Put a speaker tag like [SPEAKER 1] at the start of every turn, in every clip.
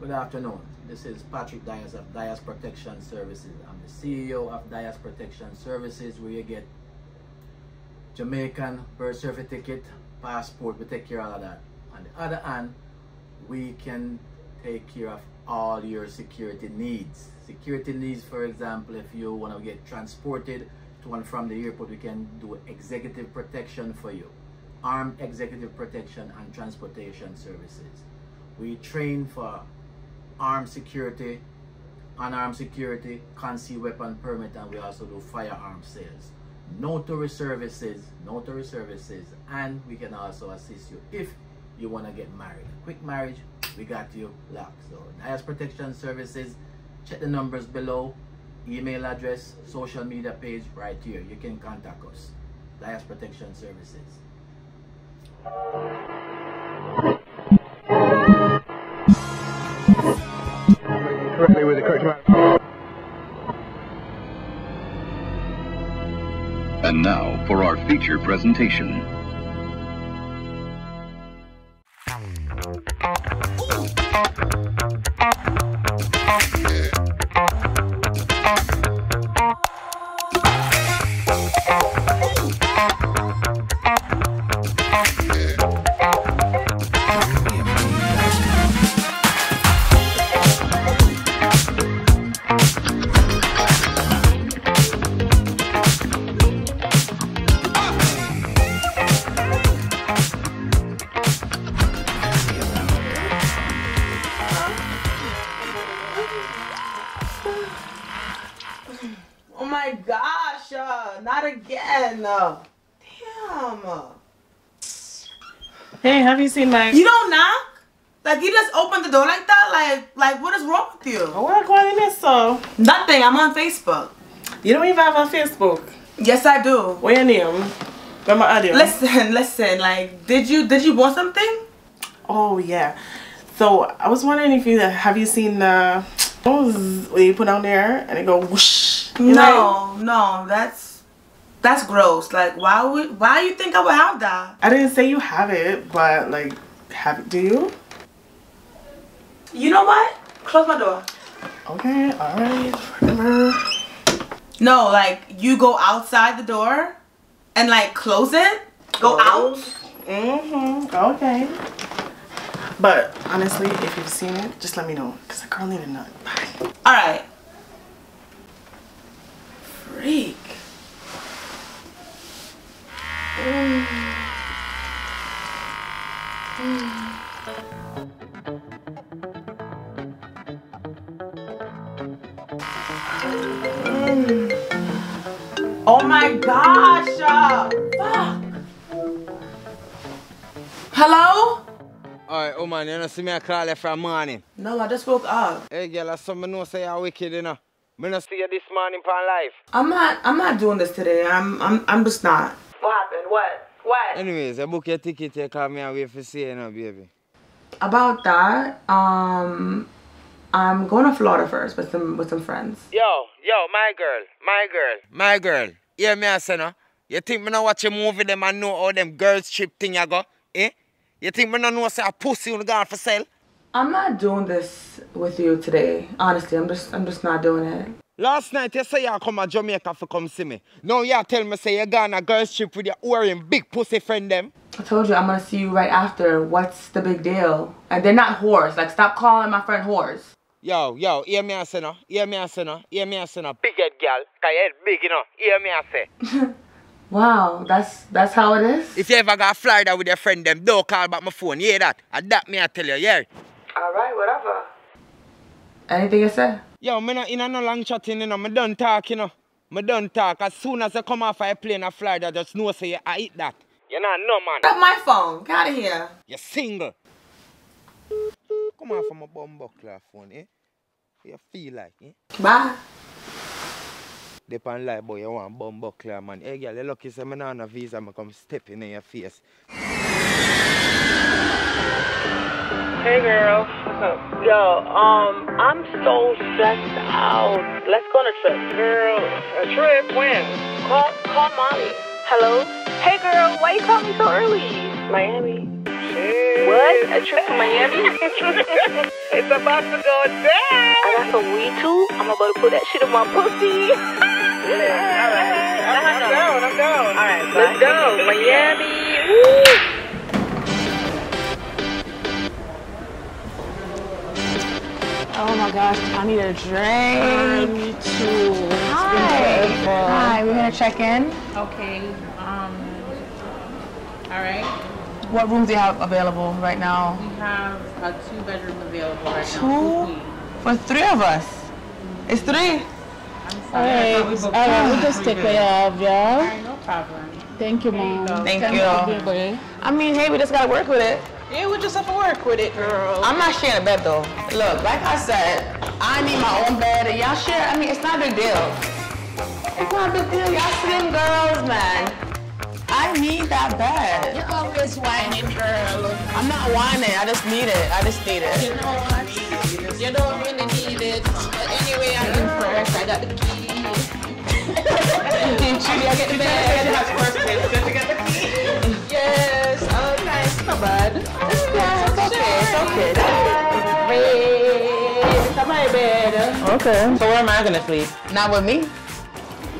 [SPEAKER 1] Good afternoon. This is Patrick Dias of Dias Protection Services. I'm the CEO of Dias Protection Services, where you get Jamaican birth certificate, passport. We take care of all of that. On the other hand, we can take care of all your security needs. Security needs, for example, if you want to get transported to and from the airport, we can do executive protection for you. Armed executive protection and transportation services. We train for armed security, unarmed security, concealed weapon permit, and we also do firearm sales. Notary services, and we can also assist you if you want to get married. Quick marriage, we got you locked. So Dias Protection Services, check the numbers below, email address, social media page right here. You can contact us. Dias Protection Services.
[SPEAKER 2] Correctly with the correct amount.
[SPEAKER 3] And now for our feature presentation.
[SPEAKER 4] Oh my gosh, not again. Damn.
[SPEAKER 5] Hey, have you seen my...
[SPEAKER 4] You don't knock? Like, you just open the door like that? Like what is wrong with you?
[SPEAKER 5] Oh, what calling this so?
[SPEAKER 4] Nothing, I'm on Facebook.
[SPEAKER 5] You don't even have a Facebook.
[SPEAKER 4] Yes, I do.
[SPEAKER 5] What your name? Where my audio?
[SPEAKER 4] Listen, like, did you want something?
[SPEAKER 5] Oh, yeah. So, I was wondering if you... Have you seen the... When you put down there and it go whoosh?
[SPEAKER 4] No, that's gross. Like, why you think I would have that?
[SPEAKER 5] I didn't say you have it, but like, do you?
[SPEAKER 4] You know what? Close my door.
[SPEAKER 5] Okay, alright, whatever.
[SPEAKER 4] No, like, you go outside the door and like close it? Go out?
[SPEAKER 5] Okay. But honestly, if you've seen it, just let me know. Because the girl needed a nut. Bye.
[SPEAKER 4] Alright. Freak. Oh my gosh! Fuck! Hello?
[SPEAKER 6] Alright, oh man, you know see me I call you from morning.
[SPEAKER 4] No, I just woke up.
[SPEAKER 6] Hey girl, I saw me know say you're wicked, you know. Me not see you this morning pan life.
[SPEAKER 4] I'm not doing this today. I'm just not. What happened? What?
[SPEAKER 6] Anyways, I book your ticket, you call me and wait for see you now, baby.
[SPEAKER 4] About that, I'm going to Florida first with some friends.
[SPEAKER 6] Yo, my girl. Hear me I say no? You think me not watch a movie them and know how them girls trip thing you go? Eh? You think me not know say a pussy you gone for sale?
[SPEAKER 4] I'm not doing this with you today. Honestly, I'm just not doing it.
[SPEAKER 6] Last night you say you come to Jamaica for come see me. Now you tell me say you gone a girls trip with your wearing big pussy friend them.
[SPEAKER 4] I told you I'm gonna see you right after. What's the big deal? And they're not whores. Like, stop calling my friend whores.
[SPEAKER 6] Yo, hear me I say no. Big head girl, cause your head big, you know. Hear me I say.
[SPEAKER 4] Wow, that's how it is?
[SPEAKER 6] If you ever got Florida with your friend them, don't call back my phone. You hear that? And that me I tell you, yeah.
[SPEAKER 4] Alright, whatever. Anything you say?
[SPEAKER 6] Yo, me not in no long chatting, you know. Me done talk, you know. Me done talk. As soon as I come off a plane in Florida, just know say I eat that. You know, no man.
[SPEAKER 4] Grab my phone. Get out of here.
[SPEAKER 6] You're single. Come on from a bumbuckler phone, eh? You feel like, eh?
[SPEAKER 4] Bye.
[SPEAKER 6] Depend like boy, you want bumbuckler, man. Hey girl, you lucky say me not on a visa, I come stepping in your face.
[SPEAKER 7] Hey girl, what's up? Yo, I'm so stressed out. Let's go on a trip.
[SPEAKER 6] Girl, a trip? When?
[SPEAKER 7] Call mommy. Hello? Hey girl, why you call me so early? Miami.
[SPEAKER 6] Hey.
[SPEAKER 7] What? A trip to Miami? It's about to go down. I got some weed too. I'm about to put that shit in my pussy. I'm down. All right, let's go. Miami. Woo.
[SPEAKER 8] Oh my gosh, I need a drink.
[SPEAKER 5] Me too.
[SPEAKER 8] Hi, we're gonna check in.
[SPEAKER 9] Okay. All right.
[SPEAKER 8] What rooms do you have available right now?
[SPEAKER 9] We have a 2-bedroom available right now.
[SPEAKER 8] Two? For 3 of us. It's 3.
[SPEAKER 9] I'm sorry.
[SPEAKER 8] We'll just take care of you.
[SPEAKER 9] All right, no problem.
[SPEAKER 8] Thank you, Mom.
[SPEAKER 4] Thank you.
[SPEAKER 8] I mean, hey, we just gotta work with it.
[SPEAKER 5] Yeah, we just have to work with it, girl.
[SPEAKER 8] I'm not sharing a bed though. Look, like I said, I need my own bed and y'all share. I mean, it's not a big deal. It's not a big deal. Y'all slim girls, man. I need that bed.
[SPEAKER 9] You're always whining, girl.
[SPEAKER 8] I'm not whining. I just need it. I just need it.
[SPEAKER 9] You know what? You don't really need it. But anyway, I'm in first. I got the key.
[SPEAKER 8] Judy, I get the bed.
[SPEAKER 9] Yes. Oh, nice. Not bad.
[SPEAKER 8] Yeah, it's okay. It's okay.
[SPEAKER 9] It's my bed.
[SPEAKER 8] Okay.
[SPEAKER 5] So where am I gonna sleep?
[SPEAKER 8] Not with me.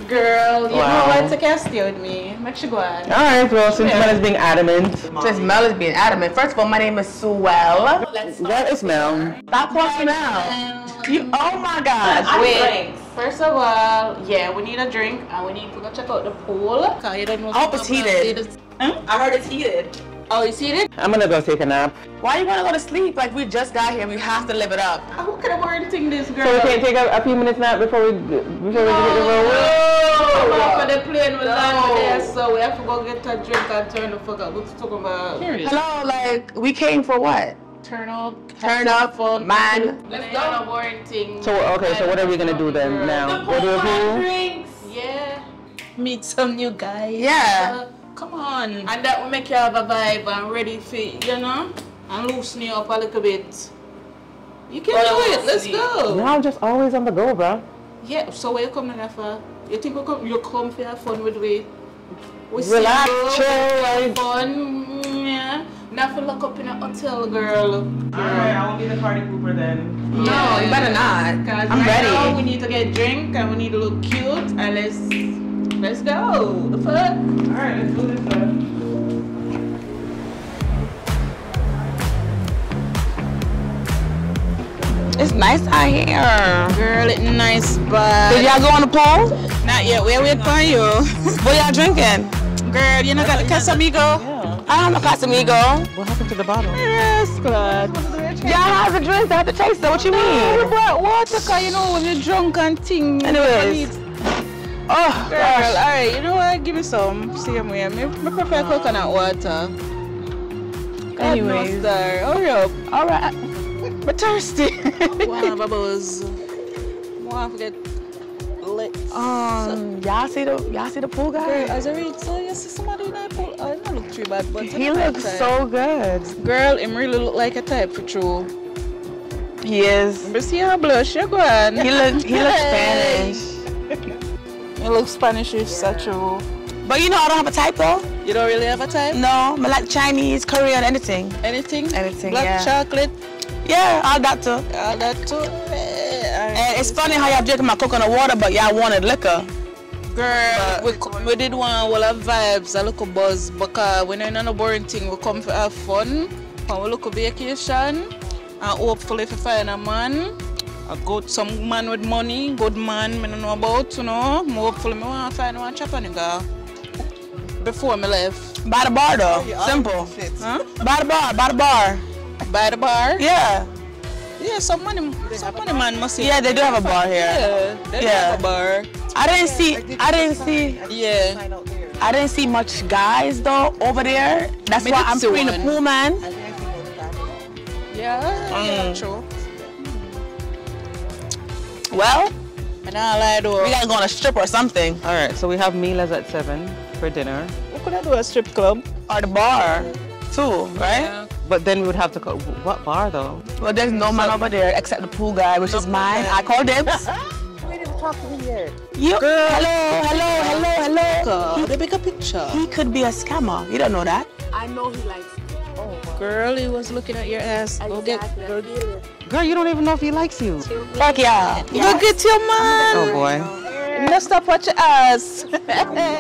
[SPEAKER 9] Girl, you
[SPEAKER 5] Wow.
[SPEAKER 9] know what? Take care, stay with me. Make sure go on.
[SPEAKER 5] Alright, well, since Mel is being adamant.
[SPEAKER 8] Since Mel is being adamant. First of all, my name is Suelle.
[SPEAKER 5] What is Mel?
[SPEAKER 8] Stop calling Mel. You, oh my gosh.
[SPEAKER 9] Wait. First of all, yeah, we need a drink and we need to go check out the pool. You don't know
[SPEAKER 8] I hope it's heated. I heard it's heated.
[SPEAKER 9] Oh, you see it?
[SPEAKER 5] I'm gonna go take a nap.
[SPEAKER 8] Why you wanna go to sleep? Like, we just got here. We have to live it up.
[SPEAKER 9] Who could have worn thing this girl?
[SPEAKER 5] So we can't take a few minutes nap before we get the road?
[SPEAKER 9] Come off of the plane, we land there, so we have to go get a drink and turn the fuck up. What's talking about?
[SPEAKER 8] Hello, like, we came for what?
[SPEAKER 9] Turn up,
[SPEAKER 8] Fun, man.
[SPEAKER 9] Let's go on a boring thing.
[SPEAKER 5] So, okay, so what are we gonna do then now? Go to the pool?
[SPEAKER 9] Drinks. Yeah. Meet some new guys.
[SPEAKER 8] Yeah.
[SPEAKER 9] Come on. And that will make you have a vibe and ready for, you know, and loosen you up a little bit. You can do it. Let's go.
[SPEAKER 5] Y'all just always on the go, bro.
[SPEAKER 9] Yeah, so where you coming there for? You think you come for have fun with we? We
[SPEAKER 5] Relax,
[SPEAKER 9] single,
[SPEAKER 5] chill,
[SPEAKER 9] have fun. Yeah. Not for lock up in a hotel, girl.
[SPEAKER 5] Alright, I won't be the party pooper then.
[SPEAKER 8] No, you better not. I'm ready.
[SPEAKER 9] Now we need to get drink and we need to look cute and let's go. The fuck?
[SPEAKER 5] Alright, let's do this then.
[SPEAKER 8] It's nice out here.
[SPEAKER 9] Girl, it's nice, but
[SPEAKER 8] Did y'all go on the pool?
[SPEAKER 9] not yet. We're waiting for you.
[SPEAKER 8] What y'all drinking?
[SPEAKER 9] Girl, you know got the Casamigo?
[SPEAKER 8] I don't know Casamigo.
[SPEAKER 5] What happened to the bottle?
[SPEAKER 9] Yes, God.
[SPEAKER 8] Y'all have the drinks. I have to taste it. What you
[SPEAKER 9] We
[SPEAKER 8] mean?
[SPEAKER 9] brought water, cause you know when you're drunk and thing.
[SPEAKER 8] Anyways. Oh,
[SPEAKER 9] Girl,
[SPEAKER 8] gosh.
[SPEAKER 9] alright, you know what? Give me some. Same way. I prefer coconut water.
[SPEAKER 8] Anyways.
[SPEAKER 9] Hurry up.
[SPEAKER 8] All right.
[SPEAKER 9] I'm thirsty. Wow, bubbles. Wow, forget lit.
[SPEAKER 8] Y'all see the pool guy?
[SPEAKER 9] Girl, as I read, so you see somebody in that pool. I don't look too bad, but
[SPEAKER 8] He looks so good.
[SPEAKER 9] Girl, him really look like a type for true.
[SPEAKER 8] He is.
[SPEAKER 9] But see how blush, you go on.
[SPEAKER 8] He looks Spanish.
[SPEAKER 9] He looks Spanish if so true.
[SPEAKER 8] But you know I don't have a type though.
[SPEAKER 9] You don't really have a type?
[SPEAKER 8] No, I like Chinese, Korean, anything.
[SPEAKER 9] Anything?
[SPEAKER 8] Anything,
[SPEAKER 9] Black
[SPEAKER 8] yeah.
[SPEAKER 9] chocolate?
[SPEAKER 8] Yeah, all that too.
[SPEAKER 9] All that too.
[SPEAKER 8] And it's funny how y'all drinking my coconut water, but y'all wanted liquor.
[SPEAKER 9] Girl, we did one whole of vibes, a little buzz, because we're not on a boring thing. We come to have fun, and we look a vacation, and hopefully if we find a man, some man with money, good man, I don't know about, you know. Hopefully I want to find one chopper nigga before me left.
[SPEAKER 8] By the bar though, simple.
[SPEAKER 9] Huh?
[SPEAKER 8] By the bar.
[SPEAKER 9] By the bar?
[SPEAKER 8] Yeah.
[SPEAKER 9] Yeah, some money man must see.
[SPEAKER 8] Yeah, they do have a bar here.
[SPEAKER 9] Yeah, they do have a bar.
[SPEAKER 8] I didn't see much guys though over there. That's
[SPEAKER 9] Me
[SPEAKER 8] why
[SPEAKER 9] did
[SPEAKER 8] I'm
[SPEAKER 9] see
[SPEAKER 8] free in the
[SPEAKER 9] one.
[SPEAKER 8] pool, man.
[SPEAKER 9] Yeah, true.
[SPEAKER 8] Well,
[SPEAKER 9] I don't lie though.
[SPEAKER 8] we gotta go on a strip or something.
[SPEAKER 5] Alright, so we have meals at 7 for dinner.
[SPEAKER 9] We could do a strip club.
[SPEAKER 8] Or the bar too, right?
[SPEAKER 9] Yeah.
[SPEAKER 5] But then we would have to go. What bar though?
[SPEAKER 8] Well, there's no man over there except the pool guy, which is mine. I called dibs.
[SPEAKER 5] We didn't talk to me yet.
[SPEAKER 8] You, hello.
[SPEAKER 9] They make a picture.
[SPEAKER 8] He could be a scammer. You don't know that.
[SPEAKER 10] I know he likes.
[SPEAKER 5] Oh wow.
[SPEAKER 9] Girl, he was looking at your ass. Go get.
[SPEAKER 10] Girl, you don't even know if he likes you.
[SPEAKER 9] Fuck yeah. Go get your man.
[SPEAKER 10] Oh boy.
[SPEAKER 9] No stop watch your ass.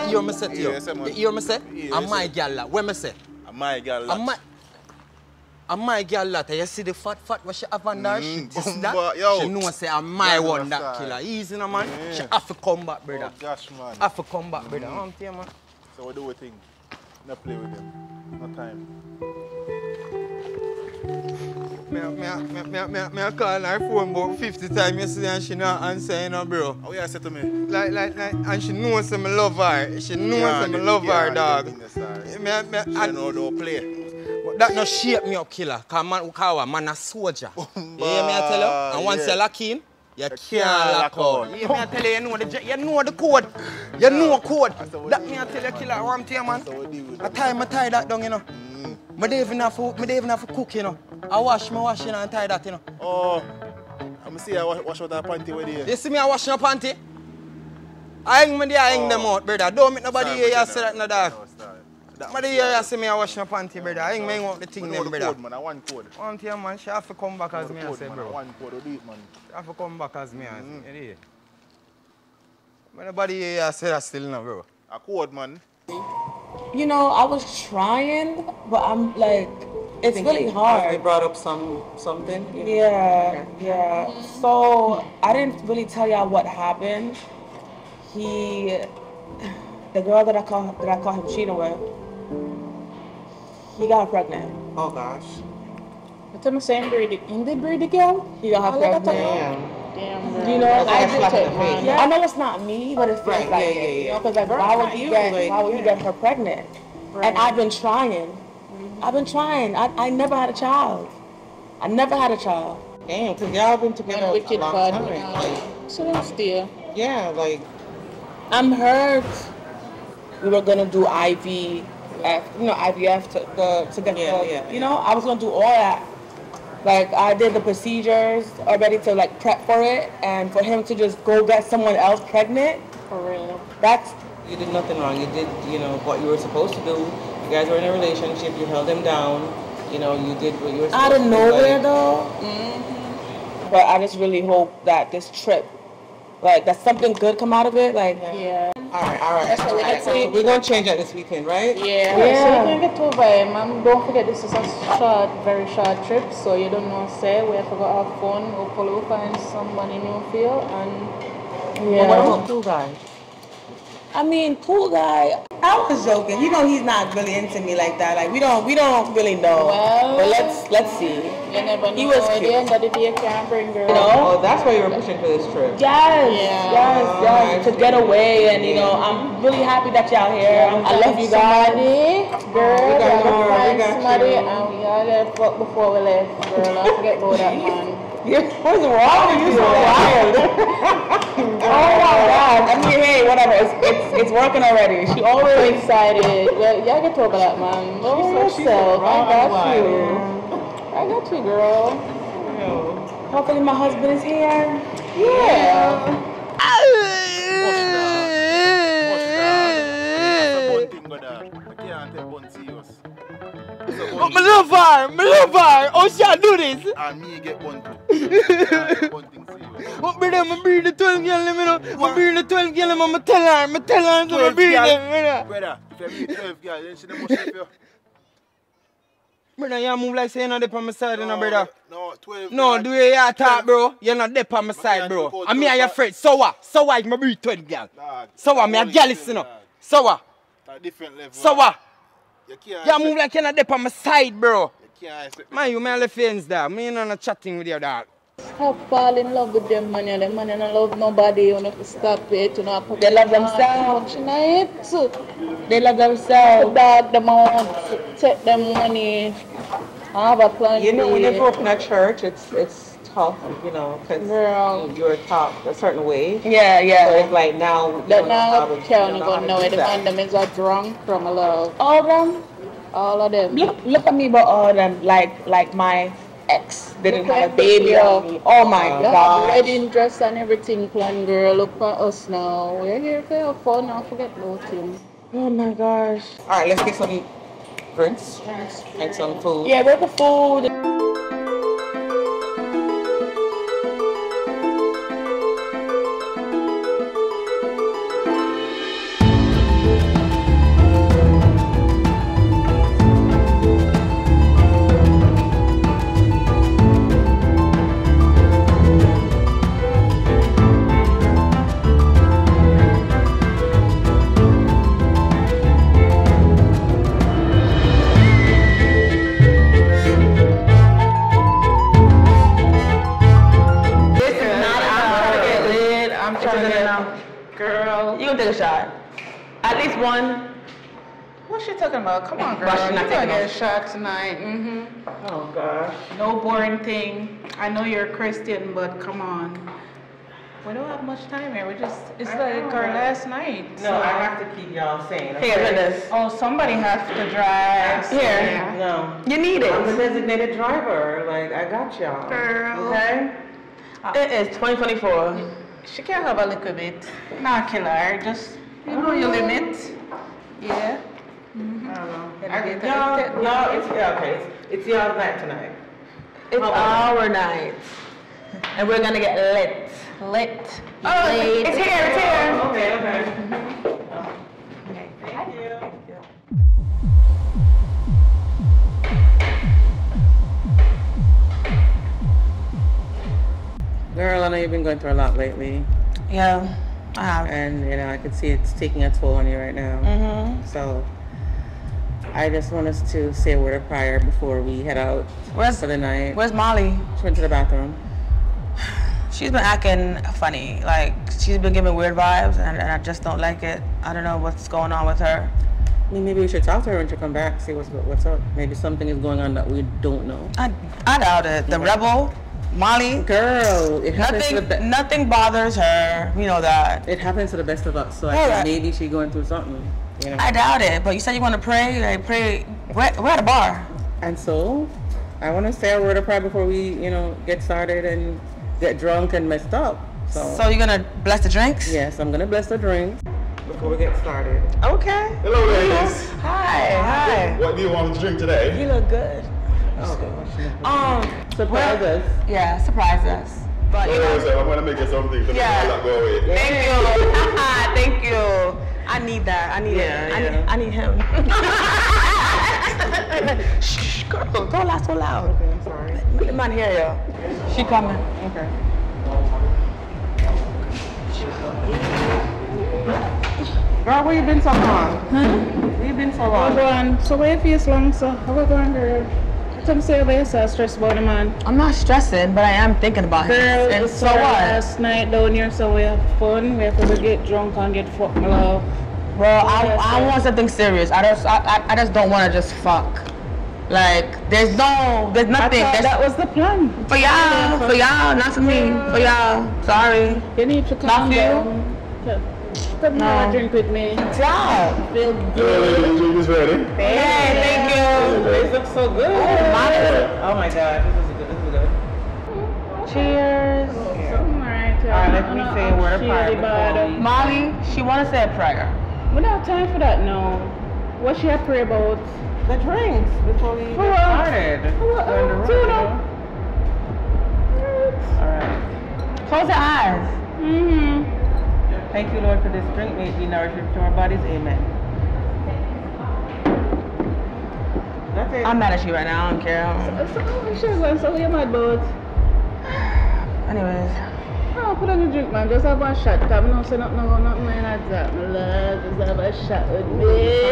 [SPEAKER 6] You me say to you. You me say? I'm my girl. Where me say?
[SPEAKER 11] I'm my girl.
[SPEAKER 6] I'm my girl that you see the fat what she have on there. She know say I'm my one that killer. Easy no man. She have to come back, brother.
[SPEAKER 11] Oh gosh man.
[SPEAKER 6] Have to come back, brother. Man.
[SPEAKER 11] So what do we think? No play with him. No time.
[SPEAKER 6] Me call her phone about 50 times yesterday and she not answering, bro.
[SPEAKER 11] Oh yeah, said to me.
[SPEAKER 6] Like, and she knows me love her. She knows me love her, dog.
[SPEAKER 11] She know don't play.
[SPEAKER 6] But that no shape me up, killer. Cause man a soldier. You hear me I tell you? And once you lock in, you can't lock out. You hear me I tell you, you know the code. You know code. That me I tell you, killer, what I'm telling you, man. I tie that down, you know. I don't even have to cook, you know. I wash you know, and tie that, you know.
[SPEAKER 11] Oh, I'm see I wash out that panty with you.
[SPEAKER 6] You see me I wash your panty? I hang me there, I hang them out, brother. Don't make nobody hear you say that, no dog. Nobody hear you say me I wash my panty, brother. I hang me out the thing, them, brother.
[SPEAKER 11] Code, man. I want code.
[SPEAKER 6] One thing, man, she have to come back as me, I say, bro.
[SPEAKER 11] I want code, do it, man.
[SPEAKER 6] She have to come back as me, I say. Nobody hear you say that still, no, bro.
[SPEAKER 11] A code, man.
[SPEAKER 12] You know, I was trying, but I'm like, it's really hard.
[SPEAKER 10] They brought up something.
[SPEAKER 12] Yeah. So I didn't really tell y'all what happened. The girl that I caught him cheating with, he got her pregnant.
[SPEAKER 10] Oh gosh.
[SPEAKER 9] It's the same breed. In the breed again?
[SPEAKER 12] He got her pregnant.
[SPEAKER 9] Damn, girl.
[SPEAKER 12] You know,
[SPEAKER 9] I
[SPEAKER 12] know it's not me, but it feels like it. You know, because like, why would he get her pregnant? Right. And I've been trying. I never had a child. Damn,
[SPEAKER 10] because y'all been together a long time.
[SPEAKER 9] So let's deal.
[SPEAKER 10] Yeah, like.
[SPEAKER 12] I'm hurt. We were gonna do IVF to get you know, I was gonna do all that. Like, I did the procedures already to like prep for it, and for him to just go get someone else pregnant.
[SPEAKER 9] For real.
[SPEAKER 10] You did nothing wrong. You did, you know, what you were supposed to do. You guys were in a relationship. You held him down. You know, you did what you were supposed to do.
[SPEAKER 12] Out of nowhere, though. But I just really hope that this trip, like, that something good come out of it. Like,
[SPEAKER 9] yeah.
[SPEAKER 10] All right. So we're gonna change that this weekend, right?
[SPEAKER 9] Yeah. So you can get over it, man. Don't forget this is a very short trip, so you don't know. Say we have to go have fun. Hopefully we'll find somebody new feel and.
[SPEAKER 10] Yeah. What about cool guy?
[SPEAKER 12] I mean, cool guy. I was joking. You know, he's not really into me like that. Like we don't really know.
[SPEAKER 9] Well,
[SPEAKER 12] but let's see.
[SPEAKER 9] You never know.
[SPEAKER 12] He was cute.
[SPEAKER 9] At the end of the day, can't bring girl.
[SPEAKER 12] You know?
[SPEAKER 10] Oh, that's why you were pushing for this trip.
[SPEAKER 12] Yes. To get away, and you know, I'm really happy that y'all here. I love you guys.
[SPEAKER 9] Girl, we got somebody, and we all left before we left. Girl, don't forget about that man.
[SPEAKER 12] What's wrong with you? So wild. Oh my God. I mean, hey, whatever. It's working already. She always
[SPEAKER 9] excited. Well, y'all can talk about that, man. Love yourself. I got you, girl.
[SPEAKER 12] Hopefully my husband is here.
[SPEAKER 9] Yeah.
[SPEAKER 6] But me love her. How she do this?
[SPEAKER 11] And me get one too.
[SPEAKER 6] But brother, I breathe the 12 girl, you know. I breathe the 12 girl, I tell her to breathe them,
[SPEAKER 11] brother. If you breathe 12 girl, then she don't must help you.
[SPEAKER 6] Brother, you move like say you're not there on my side, you know, brother.
[SPEAKER 11] No, 12.
[SPEAKER 6] No, the way you talk, bro, you're not there on my side, bro. And me and your friend, so what? So what if I breathe 12 girl? So what? Me a girl, you know. So what?
[SPEAKER 11] Different level.
[SPEAKER 6] So what? You move like you're not there on my side, bro. Man, you may left hands there. Me not chatting with your dog.
[SPEAKER 9] Stop fall in love with them, man. Them man don't love nobody. You have to stop it. You know,
[SPEAKER 12] they love themselves. They love themselves.
[SPEAKER 9] Dog them out. Take them money. I have a plan.
[SPEAKER 10] You know, when you grow up in a church, it's tough, you know, because you're taught a certain way.
[SPEAKER 12] Yeah.
[SPEAKER 10] So it's like now.
[SPEAKER 9] That now can't go nowhere. The man them is a drunk from a love.
[SPEAKER 12] All of them.
[SPEAKER 9] All of them.
[SPEAKER 12] Look at me, but all of them like my ex didn't have a baby on me. Oh my God.
[SPEAKER 9] Wedding dress and everything planned, girl. Look at us now. We're here for fun. Don't forget about him.
[SPEAKER 12] Oh my gosh.
[SPEAKER 10] All right, let's get some Drinks? And some food?
[SPEAKER 12] Yeah, we're for food. Girl, you gonna take a shot? At least one.
[SPEAKER 9] What's she talking about? Come on, girl.
[SPEAKER 12] But she's not
[SPEAKER 9] You're gonna
[SPEAKER 12] taking
[SPEAKER 9] get a shot tonight.
[SPEAKER 10] Oh, gosh.
[SPEAKER 9] No boring thing. I know you're a Christian, but come on. We don't have much time here. It's like our last night.
[SPEAKER 10] No,
[SPEAKER 9] so.
[SPEAKER 10] I have to keep y'all sane.
[SPEAKER 12] Here, look at this.
[SPEAKER 9] Oh, somebody has to drive.
[SPEAKER 12] Here.
[SPEAKER 10] No.
[SPEAKER 12] You need it.
[SPEAKER 10] I'm the designated driver. Like, I got y'all.
[SPEAKER 9] Girl.
[SPEAKER 10] Okay?
[SPEAKER 12] It is 2024.
[SPEAKER 9] She can have a little bit. Not kill her. Just, you know your limit. Yeah.
[SPEAKER 10] I don't know. Y'all, it's y'all's night tonight.
[SPEAKER 12] It's our night. And we're gonna get lit.
[SPEAKER 9] Lit.
[SPEAKER 12] Oh, it's here, it's here.
[SPEAKER 10] Okay.
[SPEAKER 12] Thank you.
[SPEAKER 10] Girl, I know you've been going through a lot lately.
[SPEAKER 12] Yeah, I have.
[SPEAKER 10] And, you know, I can see it's taking a toll on you right now. So, I just want us to say a word of prayer before we head out for the night.
[SPEAKER 12] Where's Molly?
[SPEAKER 10] She went to the bathroom.
[SPEAKER 12] She's been acting funny. Like, she's been giving weird vibes, and I just don't like it. I don't know what's going on with her.
[SPEAKER 10] I mean, maybe we should talk to her when she come back, see what's up. Maybe something is going on that we don't know.
[SPEAKER 12] I doubt it. The rebel, Molly.
[SPEAKER 10] Girl, it happens to the
[SPEAKER 12] nothing bothers her. We know that.
[SPEAKER 10] It happens to the best of us, so I think maybe she's going through something. You know?
[SPEAKER 12] I doubt it, but you said you want to pray. Like, pray. We're at a bar.
[SPEAKER 10] And so, I want to say a word of prayer before we, you know, get started and get drunk and messed up.
[SPEAKER 12] So you're gonna bless the drinks?
[SPEAKER 10] Yes, I'm gonna bless the drinks before we get started.
[SPEAKER 12] Okay.
[SPEAKER 2] Hello, ladies.
[SPEAKER 12] Hi.
[SPEAKER 2] What do you want to drink today?
[SPEAKER 12] You look good.
[SPEAKER 10] Surprise us.
[SPEAKER 12] Yeah, surprise us. But you know,
[SPEAKER 2] I'm gonna make you something to make that go away.
[SPEAKER 12] Thank you. Thank you. I need that. I need it. I need him. Shh, girl, don't laugh so loud.
[SPEAKER 10] Okay, I'm sorry.
[SPEAKER 12] Let the man hear you. She coming.
[SPEAKER 10] Okay. Girl, where you been so long? Where you been so long?
[SPEAKER 9] So where you so long, so how we going, girl? Come say about yourself, stressed about the man.
[SPEAKER 12] I'm not stressing, but I am thinking about him.
[SPEAKER 9] Girl,
[SPEAKER 12] And
[SPEAKER 9] it's
[SPEAKER 12] so what?
[SPEAKER 9] last night down here, so we have fun. We have to get drunk and get fucked, my love.
[SPEAKER 12] Well, I want something serious. I just don't want to just fuck. Like, there's nothing.
[SPEAKER 9] That was the plan.
[SPEAKER 12] For y'all, not for me. For y'all, sorry.
[SPEAKER 9] You need to calm down. Come have a drink with me.
[SPEAKER 12] Stop.
[SPEAKER 9] Feel
[SPEAKER 2] The
[SPEAKER 9] good.
[SPEAKER 2] drink is ready.
[SPEAKER 12] Hey, thank you.
[SPEAKER 10] This looks so good. Oh my God, this is good.
[SPEAKER 12] Cheers.
[SPEAKER 9] Alright,
[SPEAKER 10] let me say a word of prayer.
[SPEAKER 12] Molly, she want to say a prayer.
[SPEAKER 9] We don't have time for that now. What she have pray about?
[SPEAKER 10] The drinks before we get started. Alright.
[SPEAKER 12] Close your eyes.
[SPEAKER 10] Thank you, Lord, for this drink. May it be nourishment to our bodies. Amen. That's it.
[SPEAKER 12] I'm mad at you right now. I don't care.
[SPEAKER 9] So we mad about.
[SPEAKER 12] Anyways.
[SPEAKER 9] Oh, put on the drink, man. Just have one shot. Come on, say nothing like that, my love. Just have a shot with me.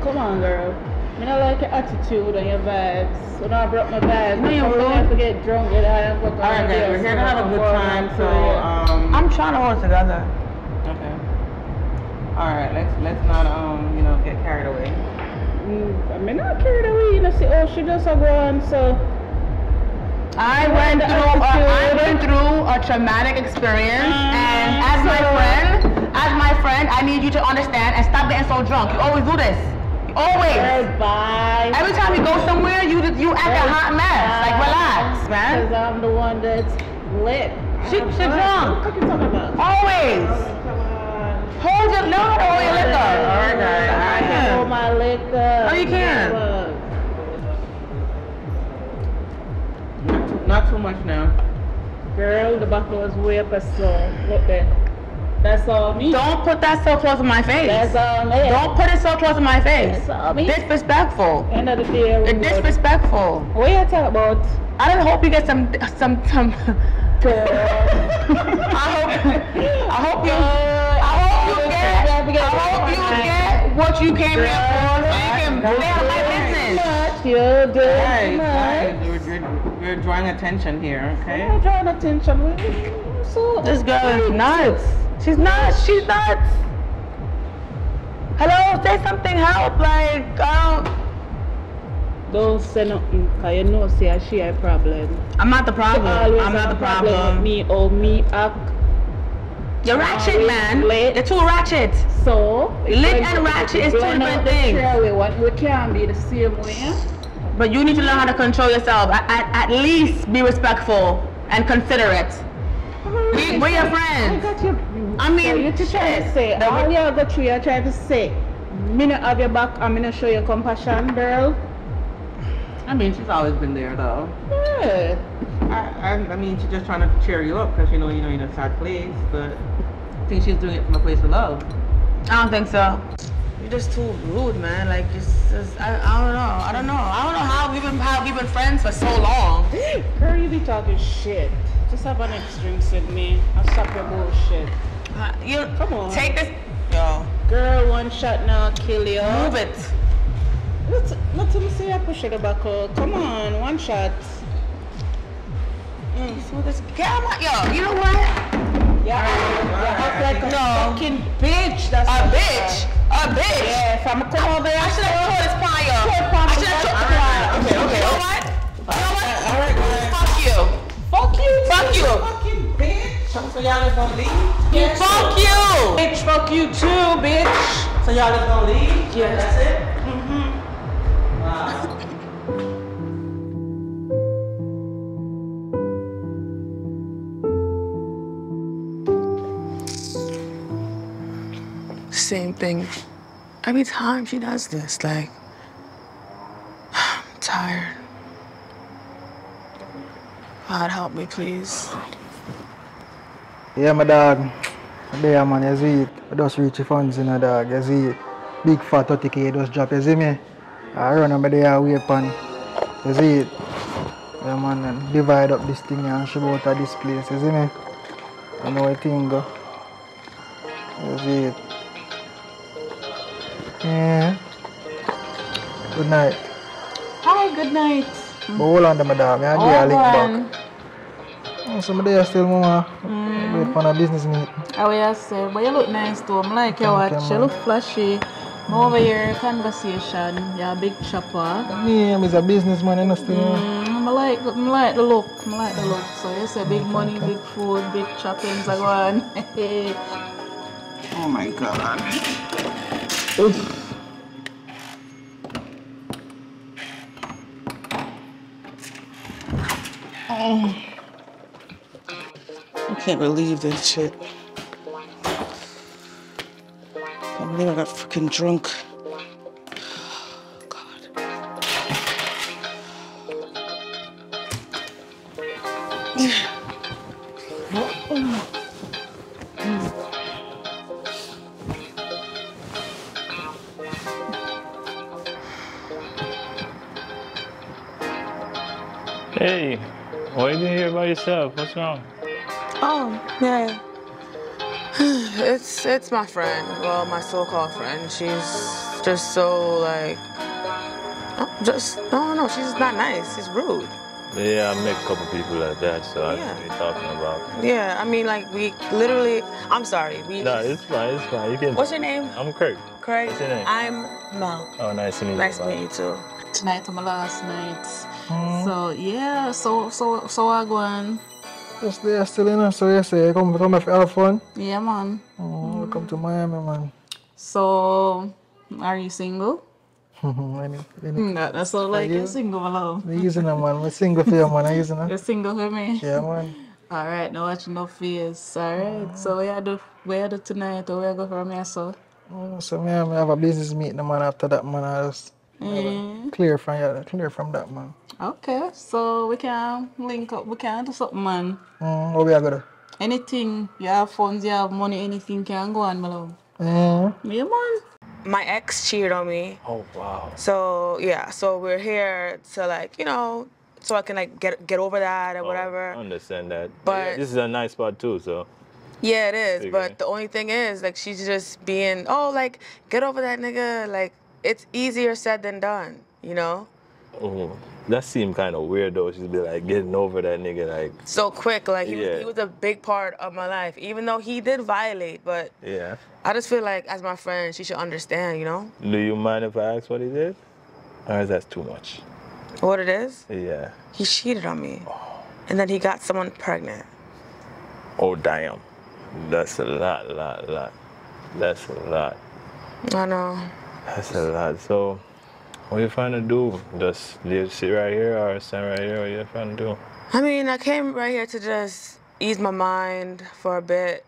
[SPEAKER 9] Come on, girl. I don't like your attitude and your vibes. When I brought my vibes, no, you have to get drunk and I have to go.
[SPEAKER 10] Alright, guys, we're here to have a good time, so
[SPEAKER 12] I'm trying to hold it together.
[SPEAKER 10] Okay. Alright, let's not you know, get carried away.
[SPEAKER 9] I mean, not carried away. You know, see, oh, she just a go on, so.
[SPEAKER 12] I went through a traumatic experience, and as my friend, I need you to understand and stop getting so drunk. You always do this. You always.
[SPEAKER 9] Bye.
[SPEAKER 12] Every time you go somewhere, you act a hot mess. Like, relax, man.
[SPEAKER 9] Because I'm the one that's lit.
[SPEAKER 12] She's drunk.
[SPEAKER 9] What are you talking about?
[SPEAKER 12] Always. Hold your liquor.
[SPEAKER 9] I can hold my my liquor.
[SPEAKER 10] Oh, you can. Not too much now.
[SPEAKER 9] Girl, the buckle is way up a slow. Look there. That's all me.
[SPEAKER 12] Don't put that so close to my face.
[SPEAKER 9] That's all me.
[SPEAKER 12] Don't put it so close to my face.
[SPEAKER 9] That's all me.
[SPEAKER 12] Disrespectful.
[SPEAKER 9] End of the day,
[SPEAKER 12] It's disrespectful.
[SPEAKER 9] What you talking about?
[SPEAKER 12] I don't hope you get some
[SPEAKER 9] Girl.
[SPEAKER 12] I hope you get what you came here for, so you can stay out my business.
[SPEAKER 9] You're good.
[SPEAKER 10] Guys, we're drawing attention here, okay?
[SPEAKER 9] I'm drawing attention. So
[SPEAKER 12] This girl is nuts. She's nuts. She's nuts. Hello, say something. Help. Like,
[SPEAKER 9] don't say nothing, cause you know, see, she a problem.
[SPEAKER 12] I'm not the problem. I'm not the problem.
[SPEAKER 9] Me or me act.
[SPEAKER 12] You're ratchet, man. You're too ratchet.
[SPEAKER 9] So
[SPEAKER 12] lit and ratchet is two different things.
[SPEAKER 9] We can't be the same way.
[SPEAKER 12] But you need to learn how to control yourself. At least be respectful and considerate. We're your friends. I mean,
[SPEAKER 9] you trying to say all you go through, you're trying to say, me not have your back, I'm gonna show you compassion, girl.
[SPEAKER 10] I mean, she's always been there, though.
[SPEAKER 9] Yeah.
[SPEAKER 10] I mean, she's just trying to cheer you up because you know you're in a sad place, but I think she's doing it from a place of love.
[SPEAKER 12] I don't think so. You're just too rude, man. Like, I don't know how we've been friends for so long.
[SPEAKER 9] Girl, you be talking shit. Just have an next drinks with me. I'll stop your bullshit.
[SPEAKER 12] Come on. Take this. Yo.
[SPEAKER 9] Girl, one shot now, kill you.
[SPEAKER 12] Move it.
[SPEAKER 9] Not to say I push it back up. Come on, one shot.
[SPEAKER 12] So this camera, yo, you know what?
[SPEAKER 9] Yeah, act like a fucking bitch. That's
[SPEAKER 12] a bitch. A bitch.
[SPEAKER 9] Yeah, if I'm come over there,
[SPEAKER 12] I should have told this fire. I should have told the fire. Okay. You know what?
[SPEAKER 9] All right.
[SPEAKER 12] Fuck you.
[SPEAKER 9] Fuck you.
[SPEAKER 12] Fuck you.
[SPEAKER 9] Fucking bitch.
[SPEAKER 10] So y'all just gonna leave?
[SPEAKER 9] Yes.
[SPEAKER 12] Fuck you.
[SPEAKER 9] Bitch, fuck you too, bitch.
[SPEAKER 10] So y'all just gonna leave?
[SPEAKER 9] Yes.
[SPEAKER 10] That's it?
[SPEAKER 12] Same thing. Every time she does this, like, I'm tired. God help me, please.
[SPEAKER 13] Yeah, my dog. There, man, you see it. I just reach the funds in a dog, you see it. Big fat 30K just drop, you see me? I run over there away pan. You see it? Yeah, man, and divide up this thing and show out of this place, you see me? I know what thing go. You see it? Yeah. Good night.
[SPEAKER 9] Hi, good night.
[SPEAKER 13] But hold on to my dog, I give you a link back. Oh, some day still, mama. Wait for a business meet.
[SPEAKER 9] Oh, yes, sir. But you look nice too. I like your watch. You look flashy. I'm over here, conversation. You're a big chopper.
[SPEAKER 13] Me, I'm a businessman, you know, still.
[SPEAKER 9] I like the look. I like the look. So you say big money, big food, big choppings are going.
[SPEAKER 10] Oh my God.
[SPEAKER 9] Oof.
[SPEAKER 12] Oh. I can't believe this shit. I can't believe I got freaking drunk.
[SPEAKER 14] Hey, why are you here by yourself? What's wrong?
[SPEAKER 12] Oh, yeah. It's my friend. Well, my so-called friend. She's just so like, no, she's not nice. She's rude.
[SPEAKER 14] Yeah, I met a couple people like that, so I know what you're talking about.
[SPEAKER 12] Yeah, I mean, like, we literally, I'm sorry.
[SPEAKER 14] No, it's fine, it's fine. You can.
[SPEAKER 12] What's your name?
[SPEAKER 14] I'm Craig.
[SPEAKER 12] Craig?
[SPEAKER 14] What's your name?
[SPEAKER 12] I'm Mel.
[SPEAKER 14] Oh, nice to meet you.
[SPEAKER 12] Nice to meet you, too.
[SPEAKER 9] Tonight was my last night. So, yeah, so I go on.
[SPEAKER 13] Just there still in there, so you say you come have fun?
[SPEAKER 9] Yeah, man.
[SPEAKER 13] Welcome to Miami, man.
[SPEAKER 9] So, are you single? That's all like you're single, my love.
[SPEAKER 13] I'm using them, man. I'm single for you, man. I'm using them.
[SPEAKER 9] You're single for me?
[SPEAKER 13] Yeah, man.
[SPEAKER 9] Alright, now watch no fears. Alright, so where do tonight or where go from here, so?
[SPEAKER 13] So I have a business meeting, man. After that, man, I just clear from that, man.
[SPEAKER 9] Okay, so we can link up. We can do something, man.
[SPEAKER 13] What we are gonna do?
[SPEAKER 9] Anything. You have funds, you have money, anything can go on, my love. Yeah, man.
[SPEAKER 12] My ex cheated on me.
[SPEAKER 14] Oh, wow.
[SPEAKER 12] So, yeah, so we're here to, like, you know, so I can, like, get over that or whatever.
[SPEAKER 14] I understand that.
[SPEAKER 12] But
[SPEAKER 14] yeah, this is a nice spot, too, so.
[SPEAKER 12] Yeah, it is. But the only thing is, like, she's just being, oh, like, get over that nigga. Like, it's easier said than done, you know?
[SPEAKER 14] Oh, that seemed kind of weird, though. She'd be, like, getting over that nigga, like.
[SPEAKER 12] So quick. Like, he was a big part of my life, even though he did violate. But
[SPEAKER 14] Yeah.
[SPEAKER 12] I just feel like, as my friend, she should understand, you know?
[SPEAKER 14] Do you mind if I ask what he did? Or is that too much?
[SPEAKER 12] What it is?
[SPEAKER 14] Yeah.
[SPEAKER 12] He cheated on me. And then he got someone pregnant.
[SPEAKER 14] Oh, damn. That's a lot. That's a lot.
[SPEAKER 12] I know.
[SPEAKER 14] That's a lot. So, what are you trying to do? Just sit right here or stand right here? What are you trying to do?
[SPEAKER 12] I mean, I came right here to just ease my mind for a bit.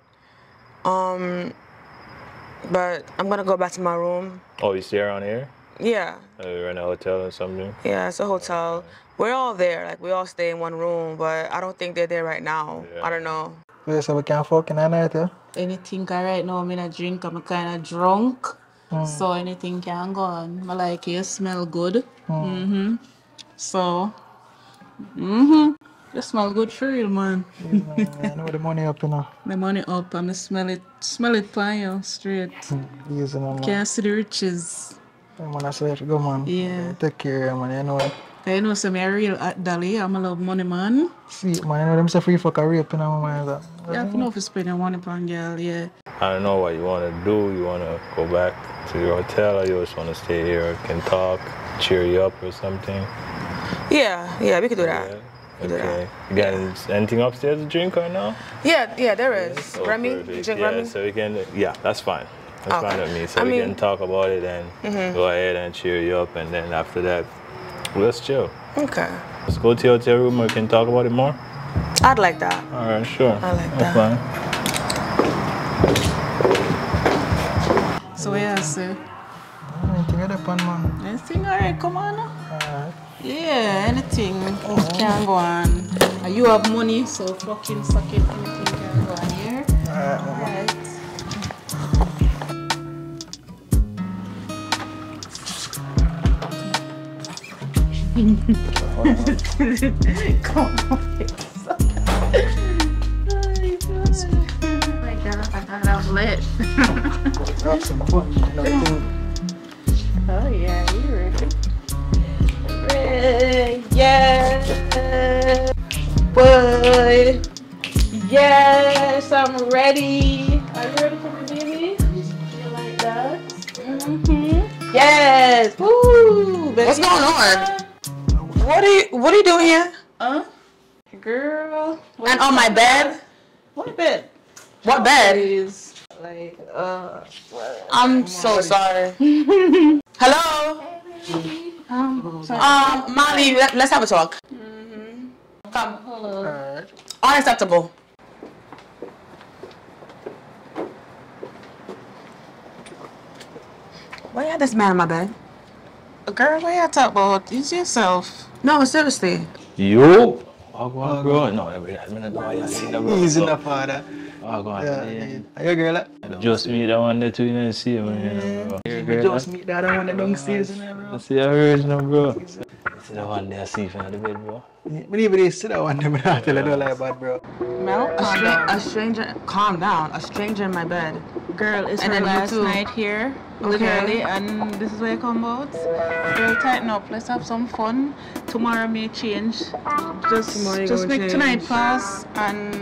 [SPEAKER 12] But I'm gonna go back to my room.
[SPEAKER 14] Oh, you stay around here?
[SPEAKER 12] Yeah.
[SPEAKER 14] You're in a hotel or something?
[SPEAKER 12] Yeah, it's a hotel. We're all there. Like, we all stay in one room, but I don't think they're there right now. I don't know.
[SPEAKER 13] Yeah, so we can fuck in the night, yeah?
[SPEAKER 9] Anything, right now I'm in a drink, I'm kind of drunk. So anything can go on. I like you smell good. So, you smell good for real, man.
[SPEAKER 13] I know the money up, you know.
[SPEAKER 9] My money up, and I smell it fine, you straight.
[SPEAKER 13] Easy, man.
[SPEAKER 9] Can't see the riches.
[SPEAKER 13] Man, I swear to go, man.
[SPEAKER 9] Yeah.
[SPEAKER 13] Take care, man, you know it.
[SPEAKER 9] I know some a real dolly, I'm a love money, man.
[SPEAKER 13] Sweet, man, you know them say free fuck a rape, you know, man.
[SPEAKER 9] You have to know if you spend your money on girl, yeah.
[SPEAKER 14] I don't know what you want to do. You want to go back to your hotel or you just want to stay here, can talk, cheer you up or something?
[SPEAKER 12] Yeah, we could do that.
[SPEAKER 14] Okay. You got anything upstairs to drink right now?
[SPEAKER 12] Yeah, there is.
[SPEAKER 14] So
[SPEAKER 12] Remy?
[SPEAKER 14] perfect.
[SPEAKER 12] You drink
[SPEAKER 14] yeah,
[SPEAKER 12] Remy?
[SPEAKER 14] so we can, that's fine. That's fine with me. So
[SPEAKER 12] I
[SPEAKER 14] we
[SPEAKER 12] mean-
[SPEAKER 14] can talk about it and go ahead and cheer you up, and then after that, let's chill.
[SPEAKER 12] Okay.
[SPEAKER 14] Let's go to your hotel room and we can talk about it more.
[SPEAKER 12] I'd like that.
[SPEAKER 14] All right, sure.
[SPEAKER 12] I like
[SPEAKER 14] That's
[SPEAKER 12] that.
[SPEAKER 14] fine.
[SPEAKER 9] So yeah, sir.
[SPEAKER 13] Anything at the pan, man?
[SPEAKER 9] Anything, alright, come on.
[SPEAKER 13] Alright.
[SPEAKER 9] Yeah, anything can go on. And you have money, so fucking suck it, anything can go on here. Alright. Come on. My God, I thought I was lit.
[SPEAKER 13] Grab some fun, you know,
[SPEAKER 9] Oh yeah, you ready? Yeah, boy. Yes, I'm ready. Are you ready for me, baby? You like that? Yes. Woo, baby.
[SPEAKER 12] What's going on? What are you doing here?
[SPEAKER 9] Girl.
[SPEAKER 12] And on my bed?
[SPEAKER 9] What bed?
[SPEAKER 12] What bed?
[SPEAKER 9] Is like
[SPEAKER 12] I'm so sorry. Hello? Molly, let's have a talk. Come. Unacceptable. Why you have this man in my bed?
[SPEAKER 9] Girl, what you talk about? It's yourself.
[SPEAKER 12] No, seriously.
[SPEAKER 14] Yo! Oh, go on, bro. No, I'm not going to see that, bro.
[SPEAKER 13] Easy enough, father.
[SPEAKER 14] Oh, go on.
[SPEAKER 13] Yeah. Are you girl?
[SPEAKER 14] Just meet that one there too, you didn't see him, you know, bro.
[SPEAKER 13] Just meet that one that downstairs, you know, bro.
[SPEAKER 14] I see the original, bro. See the one there, see from the bed, bro.
[SPEAKER 13] But even they see that one, they don't tell you don't like bad, bro.
[SPEAKER 9] Mel,
[SPEAKER 12] A stranger, calm down. A stranger in my bed.
[SPEAKER 9] Girl, it's
[SPEAKER 12] And
[SPEAKER 9] her
[SPEAKER 12] then you
[SPEAKER 9] last
[SPEAKER 12] too.
[SPEAKER 9] night here,
[SPEAKER 12] Okay.
[SPEAKER 9] literally, and this is where you come out. Girl, tighten up. Let's have some fun. Tomorrow may change. Just make tonight pass, and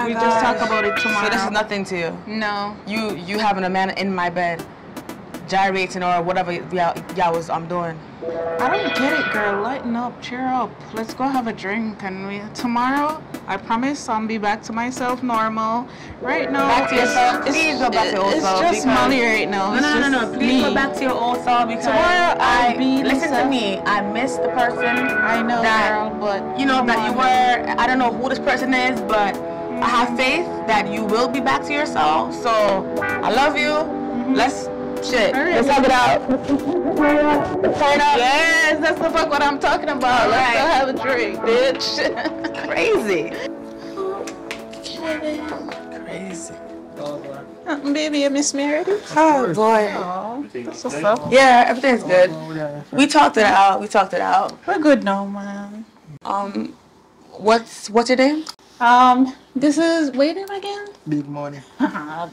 [SPEAKER 9] we just talk about it tomorrow.
[SPEAKER 12] So this is nothing to you?
[SPEAKER 9] No.
[SPEAKER 12] You having a man in my bed, gyrating or whatever y'all was doing.
[SPEAKER 9] I don't get it, girl. Lighten up, cheer up. Let's go have a drink, and tomorrow, I promise, I'll be back to myself normal. Right now,
[SPEAKER 12] Back to yourself. Please go back to your old self.
[SPEAKER 9] It's just Molly right now.
[SPEAKER 12] No. Please go back to your old self because
[SPEAKER 9] Tomorrow I'll be
[SPEAKER 12] listen
[SPEAKER 9] Lisa.
[SPEAKER 12] to me. I miss the person.
[SPEAKER 9] I know,
[SPEAKER 12] that,
[SPEAKER 9] girl, but
[SPEAKER 12] you know that you were. I don't know who this person is, but I have faith that you will be back to yourself. So I love you. Let's Shit, let's hug it out. Turn up.
[SPEAKER 9] Yes, that's the fuck what I'm talking about. Let's go have a drink, bitch.
[SPEAKER 12] Crazy.
[SPEAKER 9] Crazy. Baby, you miss me already?
[SPEAKER 12] Oh boy.
[SPEAKER 9] Oh, that's what's up.
[SPEAKER 12] Yeah, everything's good. We talked it out.
[SPEAKER 9] We're good now, man.
[SPEAKER 12] What's your name?
[SPEAKER 9] This is, wait name again?
[SPEAKER 13] Big money.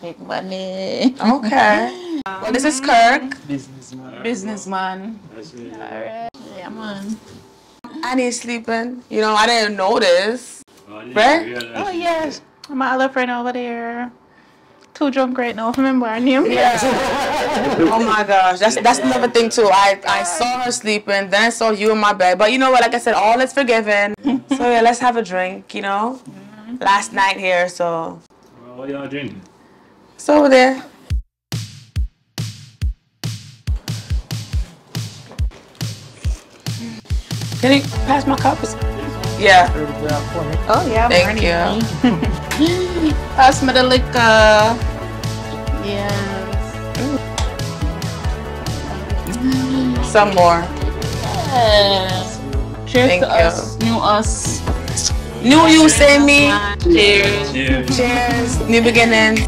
[SPEAKER 9] Big money.
[SPEAKER 12] Okay. Well, this is Kirk.
[SPEAKER 9] Businessman. Alright. Yeah, man.
[SPEAKER 12] Annie's sleeping. You know, I didn't notice. Right?
[SPEAKER 9] Oh, yes. My other friend over there. Too drunk right now. Remember her name?
[SPEAKER 12] Yeah. Oh my gosh, that's another thing too. I saw her sleeping, then I saw you in my bed. But you know what? Like I said, all is forgiven. So yeah, let's have a drink. You know, last night here. So.
[SPEAKER 14] What y'all drinking?
[SPEAKER 12] It's over there. Can you pass my cup? Yeah.
[SPEAKER 9] Oh yeah.
[SPEAKER 12] Thank you.
[SPEAKER 9] Pass me the liquor. Yes.
[SPEAKER 12] Some more.
[SPEAKER 9] Yes. Cheers
[SPEAKER 12] Thank
[SPEAKER 9] to
[SPEAKER 12] you.
[SPEAKER 9] us. New us.
[SPEAKER 12] New you, say me.
[SPEAKER 9] Cheers.
[SPEAKER 14] Cheers.
[SPEAKER 12] Cheers. New beginning.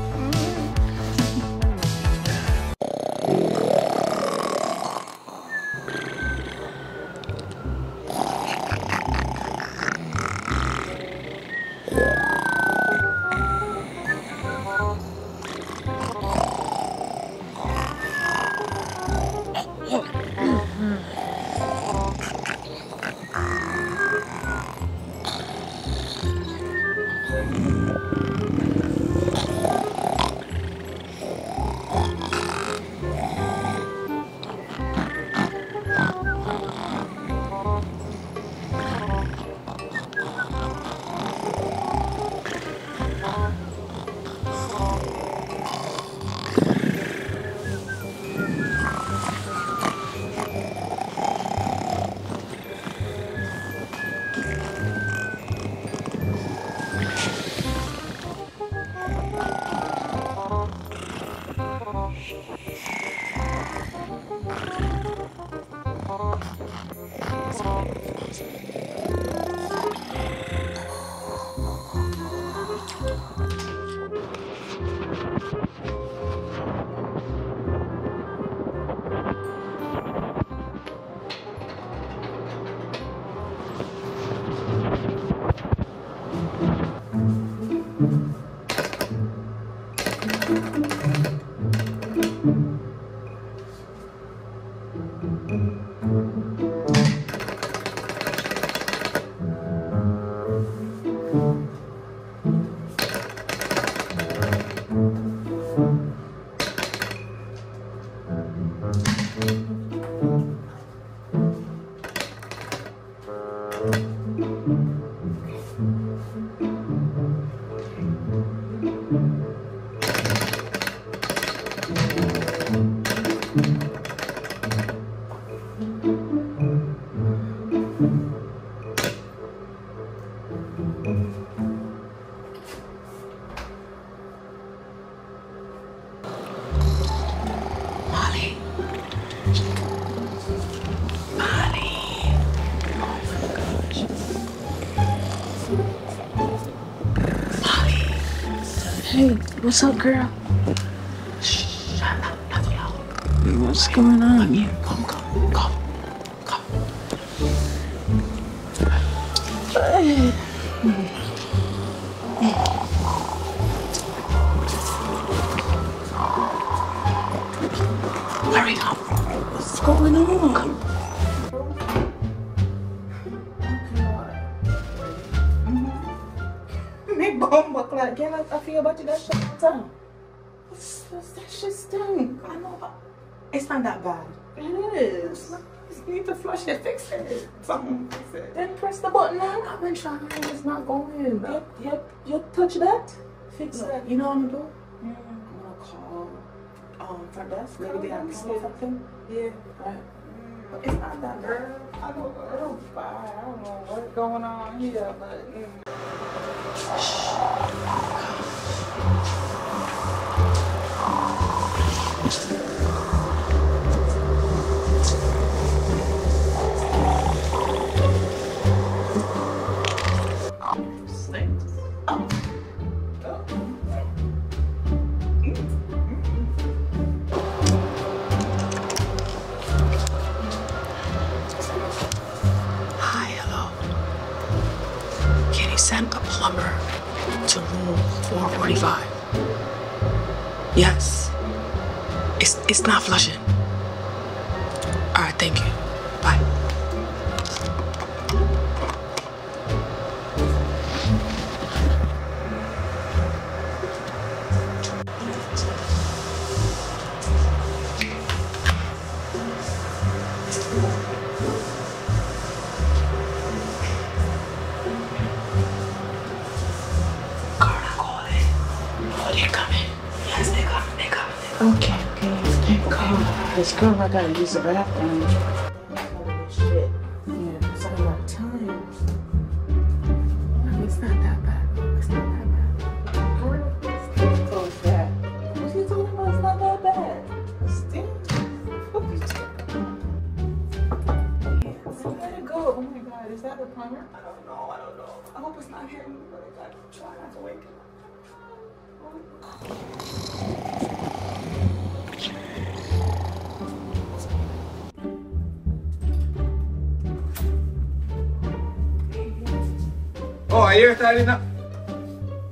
[SPEAKER 9] Hey, what's up, girl? Shh, not loud. What's going on? Yeah, come. Hey. Hurry up. What's going on?
[SPEAKER 5] Big bum buck like, girl, I feel about you that shit all the time. What's that shit stink? I know, but it's not that bad. It is. You need to flush it, fix it. Something, fix it. Then press the button on. I've been trying, it's not going. You touch that? Fix that. You know what I'm gonna do? I'm gonna call Trabass, maybe they have a something. Yeah, right. But it's not that bad. I don't know what's going on here, but They sent a plumber to room 445. Yes. It's not flushing. Alright, thank you. Bye.
[SPEAKER 12] Okay, thank God. This girl, I gotta use the bathroom. Shit. Yeah, it's not a lot of time. I mean, it's not that bad. It's not that bad. Girl, close that. What you talking about? It's not that bad. Still. What you talking about? Yeah, so let it go. Oh my God, is that the plumber? I don't know. I hope it's not hitting me, but I gotta try not to wake him.
[SPEAKER 11] Oh, I hear that in that.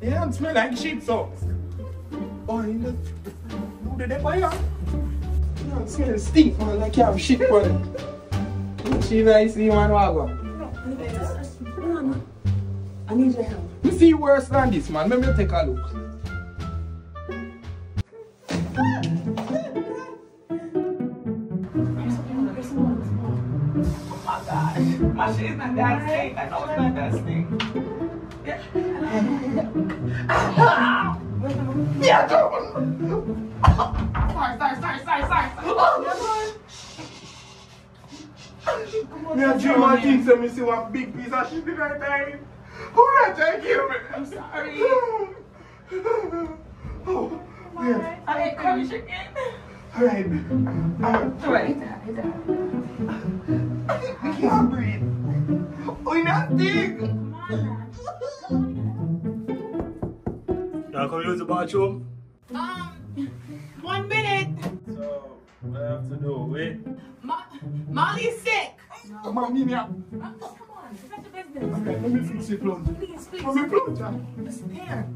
[SPEAKER 11] Yeah, it smells like sheep socks. Oh, you know, do the fire. Yeah, it smells stink, man, like you have shit for it. She nice, you man, wagon.
[SPEAKER 12] I need your help.
[SPEAKER 11] You see worse than this, man. Let me take a look.
[SPEAKER 5] Oh my gosh. My shit is not that stink. I know it's not that stink. Yeah, sorry.
[SPEAKER 11] Me a dream and think so me see one big piece of shit in my time. Who not trying to kill me?
[SPEAKER 5] I'm sorry.
[SPEAKER 11] Oh,
[SPEAKER 5] yeah. I ate curry chicken.
[SPEAKER 11] Alright.
[SPEAKER 5] Alright,
[SPEAKER 11] I can't breathe. Oh, you not think? Now come use the bathroom.
[SPEAKER 5] 1 minute.
[SPEAKER 11] So, what I have to do? Wait.
[SPEAKER 5] Molly's sick.
[SPEAKER 11] Come on, Mimia.
[SPEAKER 5] Come on, it's not your business.
[SPEAKER 11] Okay, let me fix the plunge.
[SPEAKER 5] Please.
[SPEAKER 11] Let me plunge.
[SPEAKER 5] Listen here.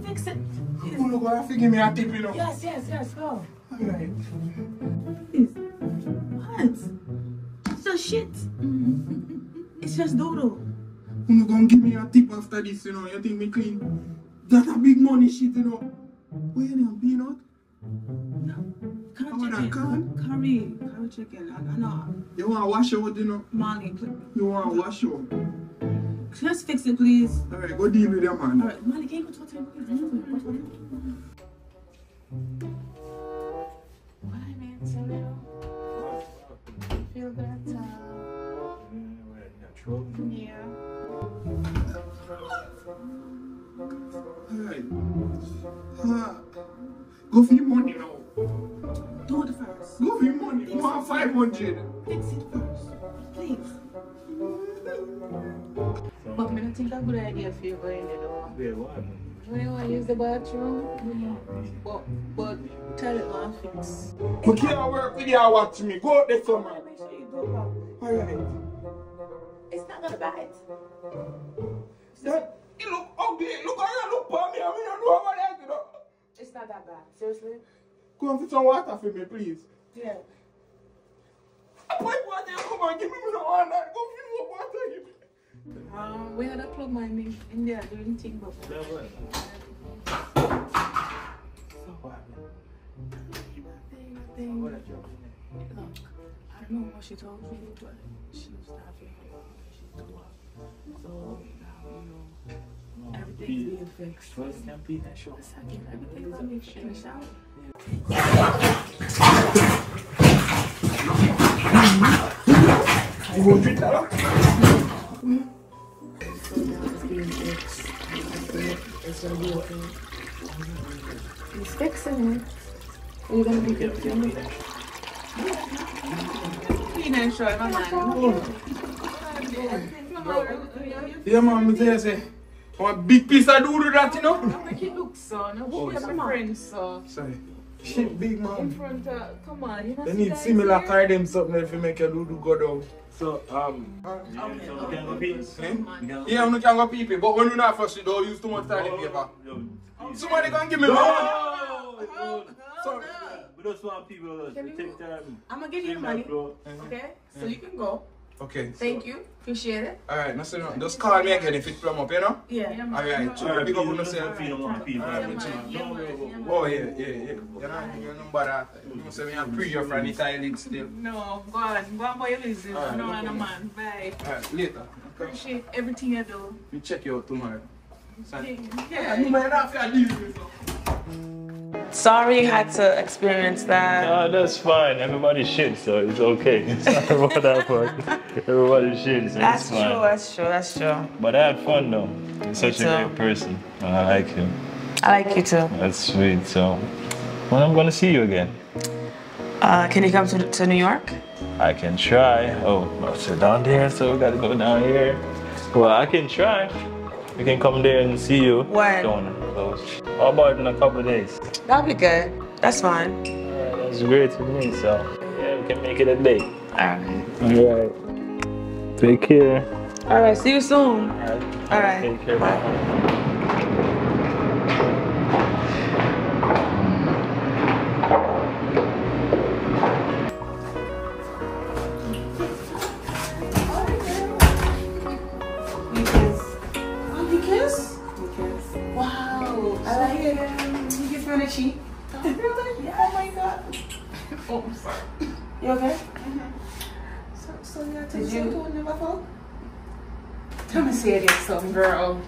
[SPEAKER 5] Fix it.
[SPEAKER 11] You look like you give me a tip, you know.
[SPEAKER 5] Yes, go.
[SPEAKER 11] Alright.
[SPEAKER 5] Please. What? It's just shit. It's just doodle.
[SPEAKER 11] You not gonna give me a tip after this, you know. You think me clean? That's a big money shit, you know. Where you know, peanut?
[SPEAKER 5] No.
[SPEAKER 11] Curry chicken.
[SPEAKER 5] Curry chicken. I know.
[SPEAKER 11] You wanna wash out, you know?
[SPEAKER 5] Molly, please.
[SPEAKER 11] You wanna wash out?
[SPEAKER 5] Just fix it, please.
[SPEAKER 11] Alright, go deal with them, man.
[SPEAKER 5] Alright, Molly, can you go talk to him, please? What I meant to do. Feel better. Yeah.
[SPEAKER 11] Alright. Go for your money now.
[SPEAKER 5] Do it first.
[SPEAKER 11] Go for your money. You want 500.
[SPEAKER 5] Fix it first. Please. But I don't think that's a good idea for you going there though.
[SPEAKER 11] Wait, what?
[SPEAKER 5] When you want to use the bathroom, but tell it one fix.
[SPEAKER 11] But can't work with you and watch me. Go out there, son, man.
[SPEAKER 5] Make sure you do it.
[SPEAKER 11] Alright.
[SPEAKER 5] It's not gonna bite.
[SPEAKER 11] You look ugly. Look how you look for me. I mean, I know what I do.
[SPEAKER 5] It's not that bad. Seriously?
[SPEAKER 11] Go and fix some water for me, please.
[SPEAKER 5] Yeah.
[SPEAKER 11] Why water you come and give me no water? Go fill some water and give me.
[SPEAKER 5] We had a plug mine in there doing thing before. Nothing. Look, I don't know what she told you, but she was not feeling well. She threw up. So now, you know, everything's being fixed. First, second, everything's being fixed out.
[SPEAKER 11] You won't drink that?
[SPEAKER 5] So now it's being fixed. It's gonna be okay. He's fixing it. Are you gonna be fixing it? Peanut short, my man.
[SPEAKER 11] Yeah, man, me tell you, say, one big piece of doodle that, you know?
[SPEAKER 5] Don't make it look so. No, she's a friend, so.
[SPEAKER 11] Sorry. Shit big man.
[SPEAKER 5] In front of, come on, you know.
[SPEAKER 11] They need similar car them something if you make your do go down. So yeah, we can go people, but when you not first, you don't use too much toilet paper. Somebody can give me sorry.
[SPEAKER 14] We don't want people to take time.
[SPEAKER 5] I'm gonna give you money. Okay? So you can go.
[SPEAKER 11] Okay.
[SPEAKER 5] Thank you. Appreciate it.
[SPEAKER 11] Alright, just call me again if it plumb up, you know?
[SPEAKER 5] Yeah.
[SPEAKER 11] Alright, so big up on yourself. Oh, yeah. You know that. You must say me a pre-your friend Italian still.
[SPEAKER 5] No, go on. Go on, boy, you listen. No, I'm a man. Bye.
[SPEAKER 11] Alright, later.
[SPEAKER 5] Appreciate everything you do.
[SPEAKER 11] We check you out tomorrow.
[SPEAKER 5] Yeah.
[SPEAKER 11] You might not have to deal with it.
[SPEAKER 4] Sorry you had to experience that.
[SPEAKER 14] No, that's fine. Everybody shit, so it's okay. Sorry about that part. Everybody shit, so
[SPEAKER 4] That's
[SPEAKER 14] it's fine.
[SPEAKER 4] true, that's true, that's true.
[SPEAKER 14] But I had fun though. You're such a great person. And I like you.
[SPEAKER 4] I like you too.
[SPEAKER 14] That's sweet. So when I'm gonna see you again?
[SPEAKER 4] Can you come to New York?
[SPEAKER 14] I can try. Oh, so down there, so we gotta go down here. Well, I can try. We can come there and see you.
[SPEAKER 4] When?
[SPEAKER 14] How about in a couple of days?
[SPEAKER 4] That'll be good. That's fine.
[SPEAKER 14] Alright, that's great for me, so yeah, we can make it a day. Alright. Take care.
[SPEAKER 4] Alright, see you soon. Alright.
[SPEAKER 14] Take care. Bye.
[SPEAKER 5] She? Really? Yeah. Oh my god. Oh, I'm sorry. You okay? So you take some to never fall? Tell me say it again, some girl.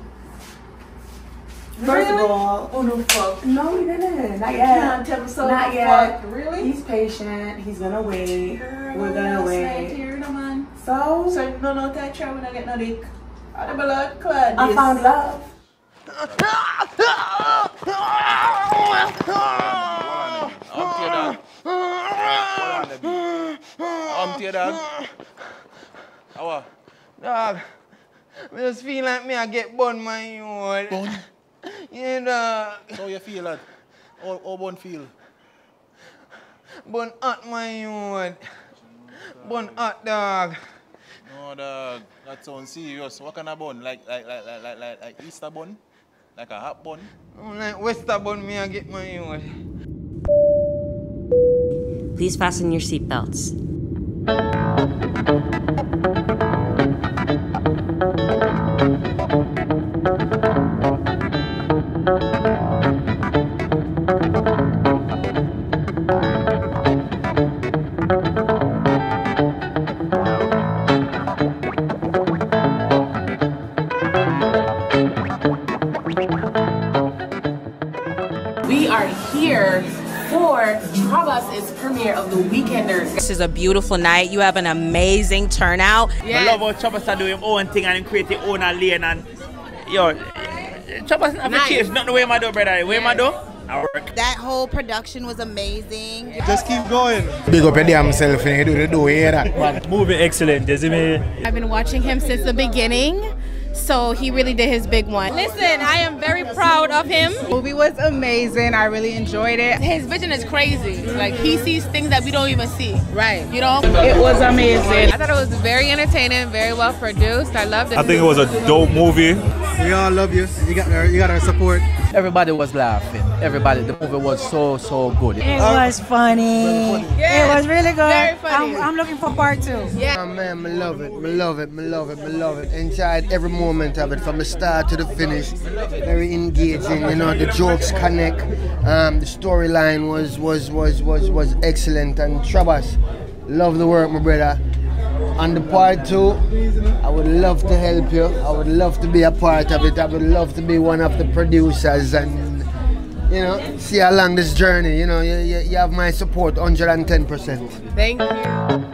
[SPEAKER 5] First of all, oh no fuck. No, he didn't. Not yet. You can't tell me so. Not yet. Fuck. Really? He's patient. He's gonna wait. Girl, we're gonna wait. Here, no man. So no touch her when I get no dick. Out of blood clot. I found love.
[SPEAKER 6] Dog, I just feel like me I get bun my youth. Bun? Yeah, dog.
[SPEAKER 15] How you feel that? How bun feel?
[SPEAKER 6] Bun hot my youth. Bun hot, dog.
[SPEAKER 15] No, dog. That sounds serious. What kind of bun? Like Easter bun? Like a hot bun?
[SPEAKER 6] Like Wester bun me I get my youth.
[SPEAKER 16] Please fasten your seatbelts.
[SPEAKER 4] We are here for Trabass's premiere of The Weekenders.
[SPEAKER 17] This is a beautiful night. You have an amazing turnout.
[SPEAKER 18] I love how Trabass are doing his own thing and create his own lane and yo, Trabass not nice. Change, not the way I do, brother. The way I do, I work.
[SPEAKER 17] That whole production was amazing.
[SPEAKER 15] Just keep going.
[SPEAKER 13] Big up your damn self and you do hear that.
[SPEAKER 14] Movie excellent, you see me?
[SPEAKER 19] I've been watching him since the beginning. So he really did his big one. Listen, I am very proud of him.
[SPEAKER 20] The movie was amazing. I really enjoyed it.
[SPEAKER 19] His vision is crazy. Like he sees things that we don't even see.
[SPEAKER 20] Right.
[SPEAKER 19] You know?
[SPEAKER 20] It was amazing. I thought it was very entertaining, very well produced. I loved it.
[SPEAKER 14] I think it was a dope movie.
[SPEAKER 13] We all love you. You got our support.
[SPEAKER 21] Everybody was laughing. Everybody. The movie was so good.
[SPEAKER 22] It was funny.
[SPEAKER 19] Yes.
[SPEAKER 22] It was really good.
[SPEAKER 19] Very funny.
[SPEAKER 22] I'm looking for part 2.
[SPEAKER 19] Yeah.
[SPEAKER 13] Oh man, I love it. I love it. I love it. I love it. Enjoyed every moment of it from the start to the finish. Very engaging. You know, the jokes connect. The storyline was excellent. And Trabass, love the work, my brother. On the part 2, I would love to help you. I would love to be a part of it. I would love to be one of the producers and, you know, see along this journey. You know, you have my support 110%.
[SPEAKER 19] Thank you.